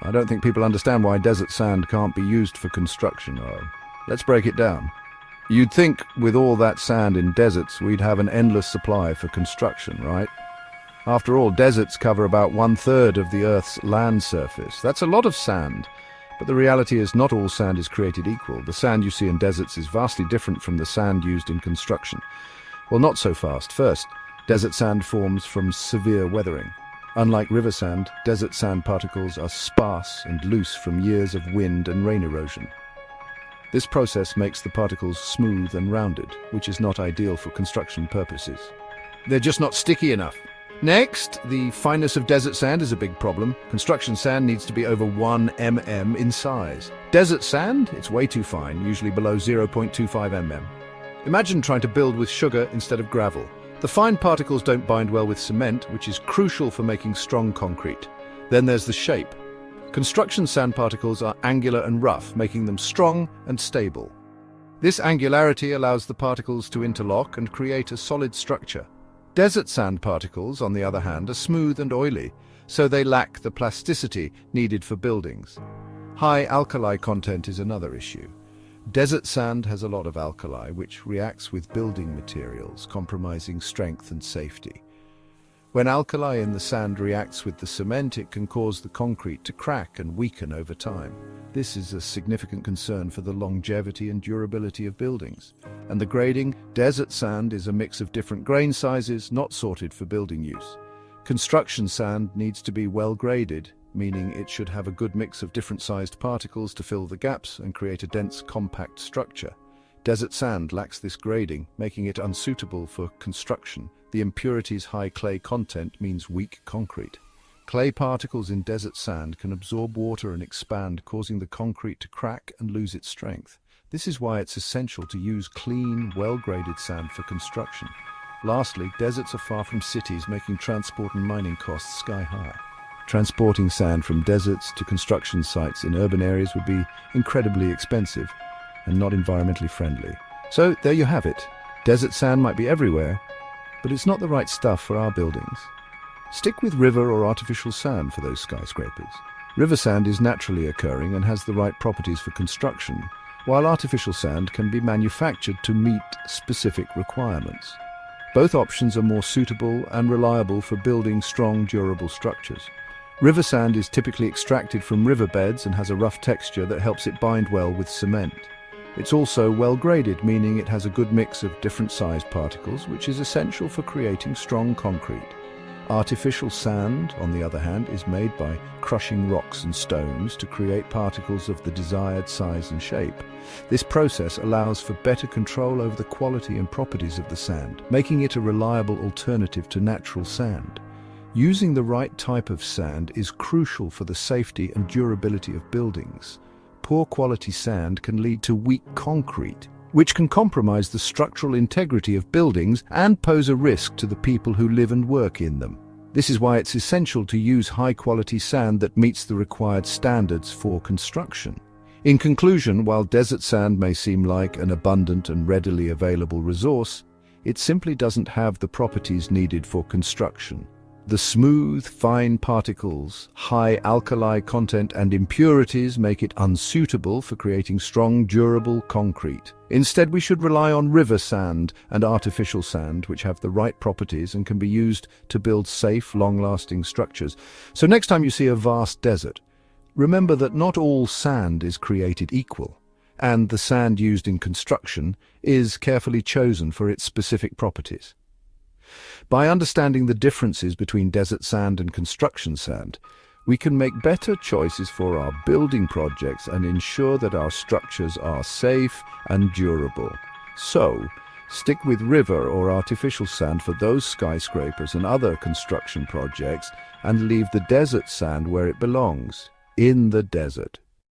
I don't think people understand why desert sand can't be used for construction. Let's break it down. You'd think with all that sand in deserts, we'd have an endless supply for construction, right? After all, deserts cover about 1/3 of the Earth's land surface. That's a lot of sand. But the reality is not all sand is created equal. The sand you see in deserts is vastly different from the sand used in construction. Well, not so fast. First, desert sand forms from severe weathering. Unlike river sand, desert sand particles are sparse and loose from years of wind and rain erosion. This process makes the particles smooth and rounded, which is not ideal for construction purposes. They're just not sticky enough. Next, the fineness of desert sand is a big problem. Construction sand needs to be over 1 mm in size. Desert sand, it's way too fine, usually below 0.25 mm. Imagine trying to build with sugar instead of gravel. The fine particles don't bind well with cement, which is crucial for making strong concrete. Then there's the shape. Construction sand particles are angular and rough, making them strong and stable. This angularity allows the particles to interlock and create a solid structure. Desert sand particles, on the other hand, are smooth and oily, so they lack the plasticity needed for buildings. High alkali content is another issue. Desert sand has a lot of alkali, which reacts with building materials, compromising strength and safety. When alkali in the sand reacts with the cement, it can cause the concrete to crack and weaken over time. This is a significant concern for the longevity and durability of buildings. And the grading, desert sand is a mix of different grain sizes, not sorted for building use. Construction sand needs to be well graded, meaning it should have a good mix of different sized particles to fill the gaps and create a dense, compact structure. Desert sand lacks this grading, making it unsuitable for construction. The impurities' high clay content means weak concrete. Clay particles in desert sand can absorb water and expand, causing the concrete to crack and lose its strength. This is why it's essential to use clean, well-graded sand for construction. Lastly, deserts are far from cities, making transport and mining costs sky-high. Transporting sand from deserts to construction sites in urban areas would be incredibly expensive and not environmentally friendly. So there you have it. Desert sand might be everywhere, but it's not the right stuff for our buildings. Stick with river or artificial sand for those skyscrapers. River sand is naturally occurring and has the right properties for construction, while artificial sand can be manufactured to meet specific requirements. Both options are more suitable and reliable for building strong, durable structures. River sand is typically extracted from riverbeds and has a rough texture that helps it bind well with cement. It's also well graded, meaning it has a good mix of different sized particles, which is essential for creating strong concrete. Artificial sand, on the other hand, is made by crushing rocks and stones to create particles of the desired size and shape. This process allows for better control over the quality and properties of the sand, making it a reliable alternative to natural sand. Using the right type of sand is crucial for the safety and durability of buildings. Poor quality sand can lead to weak concrete, which can compromise the structural integrity of buildings and pose a risk to the people who live and work in them. This is why it's essential to use high-quality sand that meets the required standards for construction. In conclusion, while desert sand may seem like an abundant and readily available resource, it simply doesn't have the properties needed for construction. The smooth, fine particles, high alkali content and impurities make it unsuitable for creating strong, durable concrete. Instead, we should rely on river sand and artificial sand, which have the right properties and can be used to build safe, long-lasting structures. So next time you see a vast desert, remember that not all sand is created equal, and the sand used in construction is carefully chosen for its specific properties. By understanding the differences between desert sand and construction sand, we can make better choices for our building projects and ensure that our structures are safe and durable. So, stick with river or artificial sand for those skyscrapers and other construction projects, and leave the desert sand where it belongs, in the desert.